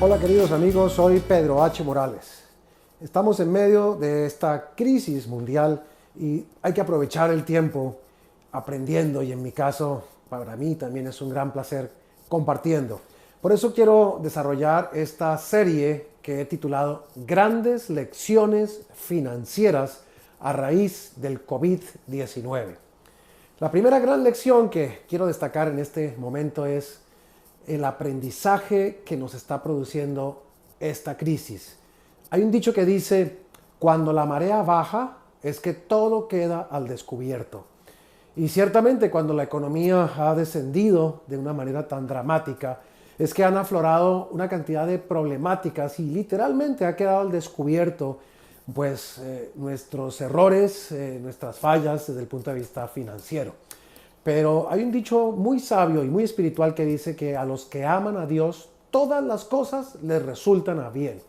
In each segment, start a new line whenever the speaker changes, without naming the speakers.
Hola queridos amigos, soy Pedro H. Morales. Estamos en medio de esta crisis mundial y hay que aprovechar el tiempo aprendiendo y en mi caso, para mí también es un gran placer compartiendo. Por eso quiero desarrollar esta serie que he titulado Grandes Lecciones Financieras a raíz del COVID-19. La primera gran lección que quiero destacar en este momento es el aprendizaje que nos está produciendo esta crisis. Hay un dicho que dice, cuando la marea baja es que todo queda al descubierto. Y ciertamente cuando la economía ha descendido de una manera tan dramática, es que han aflorado una cantidad de problemáticas y literalmente ha quedado al descubierto nuestros errores, nuestras fallas desde el punto de vista financiero. Pero hay un dicho muy sabio y muy espiritual que dice que a los que aman a Dios, todas las cosas les resultan a bien.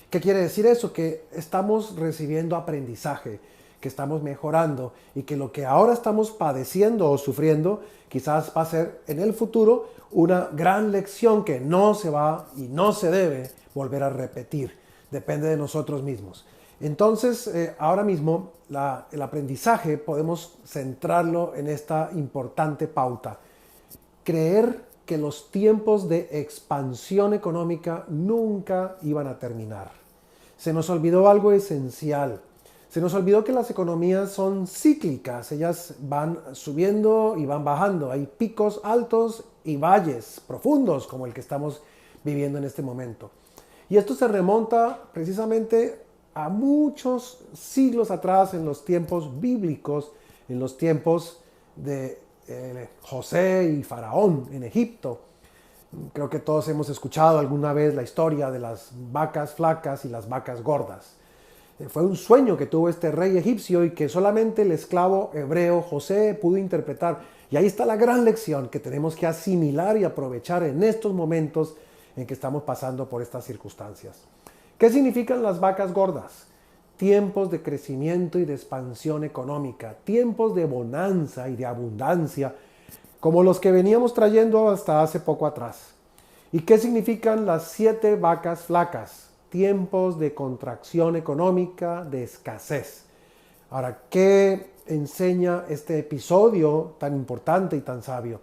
¿Qué quiere decir eso? Que estamos recibiendo aprendizaje, que estamos mejorando y que lo que ahora estamos padeciendo o sufriendo quizás va a ser en el futuro una gran lección que no se va y no se debe volver a repetir. Depende de nosotros mismos. Entonces, ahora mismo el aprendizaje podemos centrarlo en esta importante pauta. Creer que los tiempos de expansión económica nunca iban a terminar. Se nos olvidó algo esencial. Se nos olvidó que las economías son cíclicas. Ellas van subiendo y van bajando. Hay picos altos y valles profundos como el que estamos viviendo en este momento. Y esto se remonta precisamente a muchos siglos atrás, en los tiempos bíblicos, en los tiempos de José y Faraón en Egipto. Creo que todos hemos escuchado alguna vez la historia de las vacas flacas y las vacas gordas. Fue un sueño que tuvo este rey egipcio y que solamente el esclavo hebreo José pudo interpretar. Y ahí está la gran lección que tenemos que asimilar y aprovechar en estos momentos en que estamos pasando por estas circunstancias. ¿Qué significan las vacas gordas? Tiempos de crecimiento y de expansión económica, tiempos de bonanza y de abundancia, como los que veníamos trayendo hasta hace poco atrás. ¿Y qué significan las 7 vacas flacas? Tiempos de contracción económica, de escasez. Ahora, ¿qué enseña este episodio tan importante y tan sabio?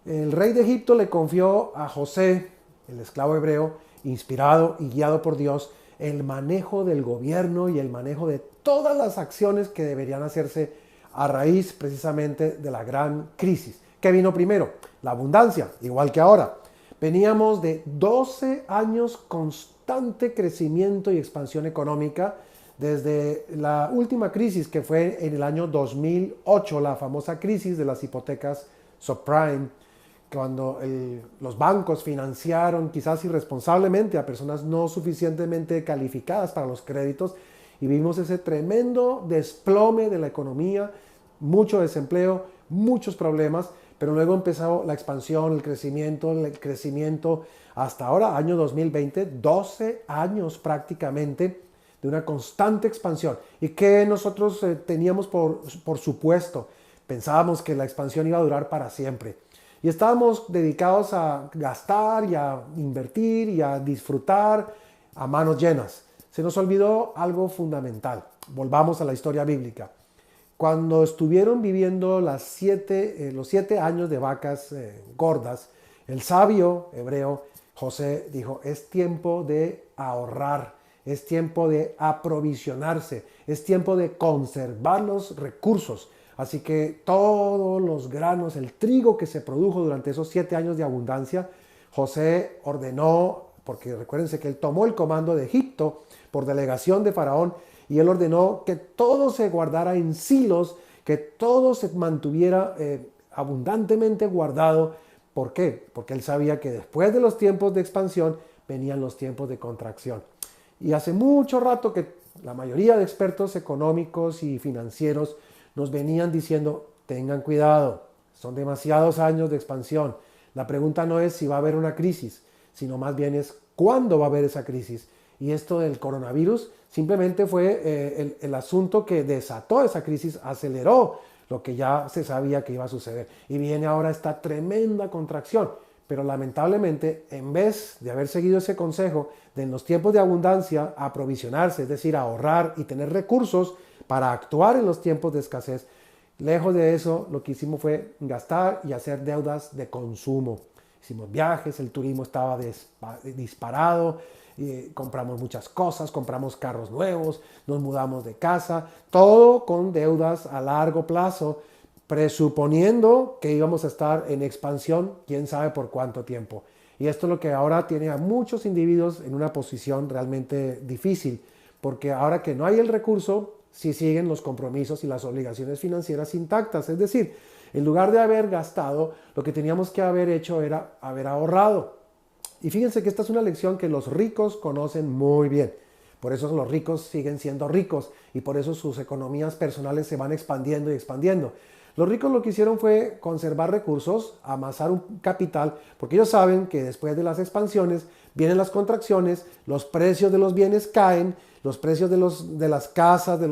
El rey de Egipto le confió a José, el esclavo hebreo, inspirado y guiado por Dios, el manejo del gobierno y el manejo de todas las acciones que deberían hacerse a raíz precisamente de la gran crisis. ¿Qué vino primero? La abundancia, igual que ahora. Veníamos de 12 años constante crecimiento y expansión económica desde la última crisis que fue en el año 2008, la famosa crisis de las hipotecas subprime, cuando los bancos financiaron quizás irresponsablemente a personas no suficientemente calificadas para los créditos y vimos ese tremendo desplome de la economía, mucho desempleo, muchos problemas, pero luego empezó la expansión, el crecimiento hasta ahora, año 2020, 12 años prácticamente de una constante expansión. ¿Y qué nosotros teníamos por supuesto? Pensábamos que la expansión iba a durar para siempre. Y estábamos dedicados a gastar y a invertir y a disfrutar a manos llenas. Se nos olvidó algo fundamental. Volvamos a la historia bíblica. Cuando estuvieron viviendo los 7 años de vacas gordas, el sabio hebreo José dijo, es tiempo de ahorrar, es tiempo de aprovisionarse, es tiempo de conservar los recursos. Así que todos los granos, el trigo que se produjo durante esos 7 años de abundancia, José ordenó, porque recuérdense que él tomó el comando de Egipto por delegación de Faraón, y él ordenó que todo se guardara en silos, que todo se mantuviera abundantemente guardado. ¿Por qué? Porque él sabía que después de los tiempos de expansión venían los tiempos de contracción. Y hace mucho rato que la mayoría de expertos económicos y financieros nos venían diciendo, tengan cuidado, son demasiados años de expansión. La pregunta no es si va a haber una crisis, sino más bien es cuándo va a haber esa crisis. Y esto del coronavirus simplemente fue el asunto que desató esa crisis, aceleró lo que ya se sabía que iba a suceder. Y viene ahora esta tremenda contracción. Pero lamentablemente, en vez de haber seguido ese consejo de en los tiempos de abundancia aprovisionarse, es decir, ahorrar y tener recursos para actuar en los tiempos de escasez, lejos de eso, lo que hicimos fue gastar y hacer deudas de consumo. Hicimos viajes, el turismo estaba disparado, compramos muchas cosas, compramos carros nuevos, nos mudamos de casa, todo con deudas a largo plazo, presuponiendo que íbamos a estar en expansión, quién sabe por cuánto tiempo. Y esto es lo que ahora tiene a muchos individuos en una posición realmente difícil, porque ahora que no hay el recurso, sí siguen los compromisos y las obligaciones financieras intactas. Es decir, en lugar de haber gastado, lo que teníamos que haber hecho era haber ahorrado. Y fíjense que esta es una lección que los ricos conocen muy bien. Por eso los ricos siguen siendo ricos y por eso sus economías personales se van expandiendo y expandiendo. Los ricos lo que hicieron fue conservar recursos, amasar un capital, porque ellos saben que después de las expansiones vienen las contracciones, los precios de los bienes caen, los precios de las casas, de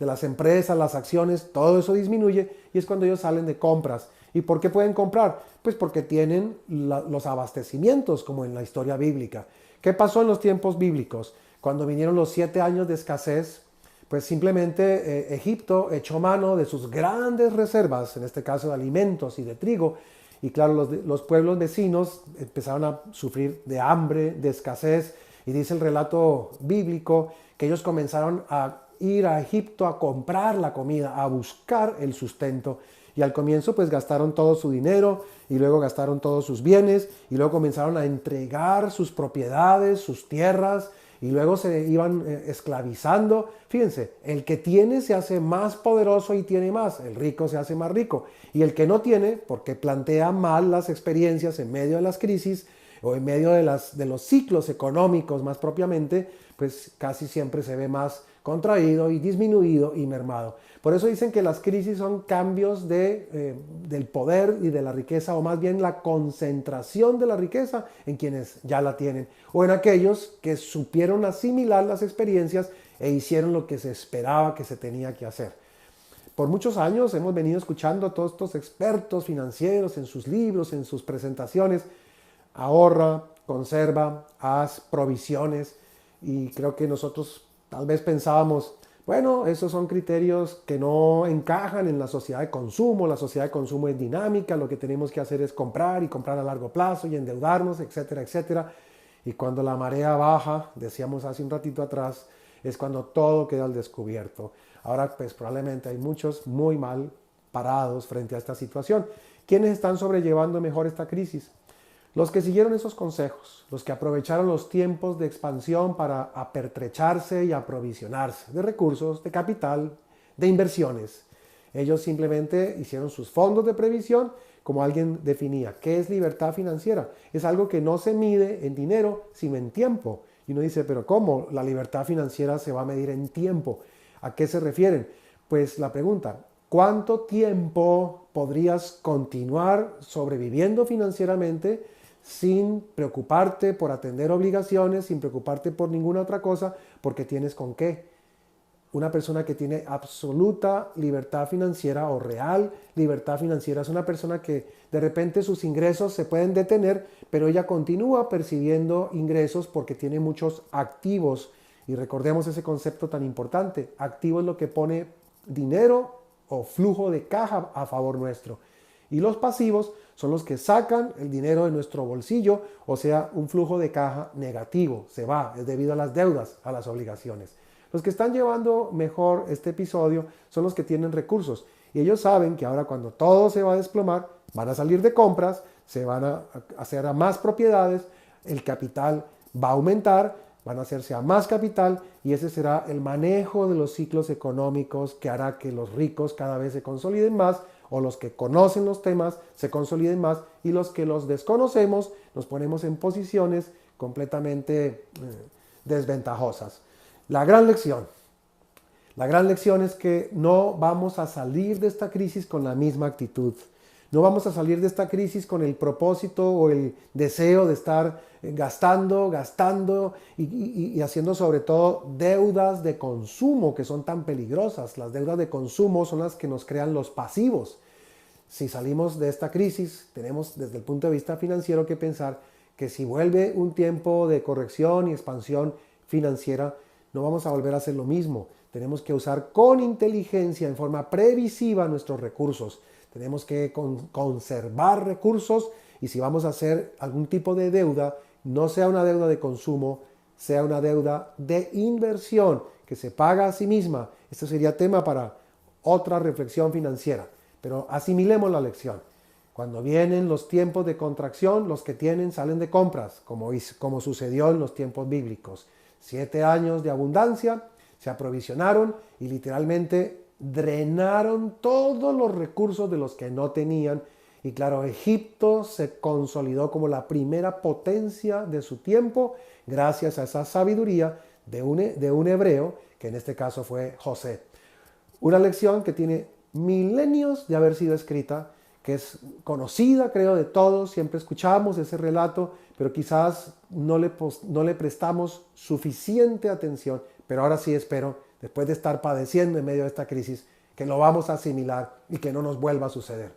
las empresas, las acciones, todo eso disminuye y es cuando ellos salen de compras. ¿Y por qué pueden comprar? Pues porque tienen los abastecimientos, como en la historia bíblica. ¿Qué pasó en los tiempos bíblicos? Cuando vinieron los 7 años de escasez, pues simplemente Egipto echó mano de sus grandes reservas, en este caso de alimentos y de trigo, y claro, los pueblos vecinos empezaron a sufrir de hambre, de escasez, y dice el relato bíblico que ellos comenzaron a ir a Egipto a comprar la comida, a buscar el sustento, y al comienzo pues gastaron todo su dinero, y luego gastaron todos sus bienes, y luego comenzaron a entregar sus propiedades, sus tierras, y luego se iban esclavizando. Fíjense, el que tiene se hace más poderoso y tiene más, el rico se hace más rico. Y el que no tiene, porque plantea mal las experiencias en medio de las crisis o en medio de los ciclos económicos más propiamente, pues casi siempre se ve más contraído y disminuido y mermado. Por eso dicen que las crisis son cambios del poder y de la riqueza, o más bien la concentración de la riqueza en quienes ya la tienen, o en aquellos que supieron asimilar las experiencias e hicieron lo que se esperaba que se tenía que hacer. Por muchos años hemos venido escuchando a todos estos expertos financieros en sus libros, en sus presentaciones: ahorra, conserva, haz provisiones, y creo que nosotros tal vez pensábamos, bueno, esos son criterios que no encajan en la sociedad de consumo. La sociedad de consumo es dinámica, lo que tenemos que hacer es comprar y comprar a largo plazo y endeudarnos, etcétera, etcétera. Y cuando la marea baja, decíamos hace un ratito atrás, es cuando todo queda al descubierto. Ahora pues probablemente hay muchos muy mal parados frente a esta situación. ¿Quiénes están sobrellevando mejor esta crisis? Los que siguieron esos consejos, los que aprovecharon los tiempos de expansión para apertrecharse y aprovisionarse de recursos, de capital, de inversiones. Ellos simplemente hicieron sus fondos de previsión, como alguien definía. ¿Qué es libertad financiera? Es algo que no se mide en dinero, sino en tiempo. Y uno dice, ¿pero cómo la libertad financiera se va a medir en tiempo? ¿A qué se refieren? Pues la pregunta: ¿cuánto tiempo podrías continuar sobreviviendo financieramente sin preocuparte por atender obligaciones, sin preocuparte por ninguna otra cosa, porque tienes con qué? Una persona que tiene absoluta libertad financiera o real libertad financiera es una persona que de repente sus ingresos se pueden detener, pero ella continúa percibiendo ingresos porque tiene muchos activos. Y recordemos ese concepto tan importante: activo es lo que pone dinero o flujo de caja a favor nuestro. Y los pasivos son los que sacan el dinero de nuestro bolsillo, o sea, un flujo de caja negativo, se va, es debido a las deudas, a las obligaciones. Los que están llevando mejor este episodio son los que tienen recursos, y ellos saben que ahora, cuando todo se va a desplomar, van a salir de compras, se van a hacer a más propiedades, el capital va a aumentar, van a hacerse a más capital, y ese será el manejo de los ciclos económicos que hará que los ricos cada vez se consoliden más, o los que conocen los temas se consoliden más, y los que los desconocemos nos ponemos en posiciones completamente desventajosas. La gran lección es que no vamos a salir de esta crisis con la misma actitud. No vamos a salir de esta crisis con el propósito o el deseo de estar gastando y haciendo sobre todo deudas de consumo que son tan peligrosas. Las deudas de consumo son las que nos crean los pasivos. si salimos de esta crisis, tenemos desde el punto de vista financiero que pensar que si vuelve un tiempo de corrección y expansión financiera, no vamos a volver a hacer lo mismo. Tenemos que usar con inteligencia, en forma previsiva, nuestros recursos. Tenemos que conservar recursos, y si vamos a hacer algún tipo de deuda, no sea una deuda de consumo, sea una deuda de inversión que se paga a sí misma. Esto sería tema para otra reflexión financiera, pero asimilemos la lección. Cuando vienen los tiempos de contracción, los que tienen salen de compras, como sucedió en los tiempos bíblicos. 7 años de abundancia, se aprovisionaron y literalmente drenaron todos los recursos de los que no tenían. Y claro, Egipto se consolidó como la primera potencia de su tiempo gracias a esa sabiduría de un hebreo, que en este caso fue José. Una lección que tiene milenios de haber sido escrita, que es conocida, creo, de todos. Siempre escuchamos ese relato, pero quizás no le prestamos suficiente atención. Pero ahora sí espero, después de estar padeciendo en medio de esta crisis, que lo vamos a asimilar y que no nos vuelva a suceder.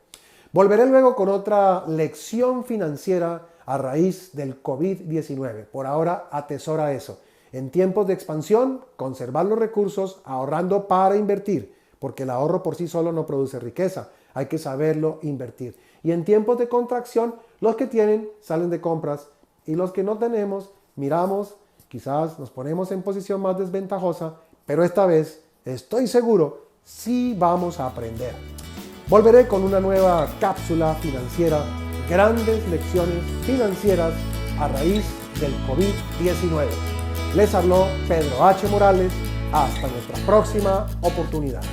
Volveré luego con otra lección financiera a raíz del COVID-19. Por ahora, atesora eso. En tiempos de expansión, conservar los recursos ahorrando para invertir, porque el ahorro por sí solo no produce riqueza. Hay que saberlo invertir. Y en tiempos de contracción, los que tienen salen de compras, y los que no tenemos, miramos, quizás nos ponemos en posición más desventajosa, pero esta vez, estoy seguro, sí vamos a aprender. Volveré con una nueva cápsula financiera, grandes lecciones financieras a raíz del COVID-19. Les habló Pedro H. Morales. Hasta nuestra próxima oportunidad.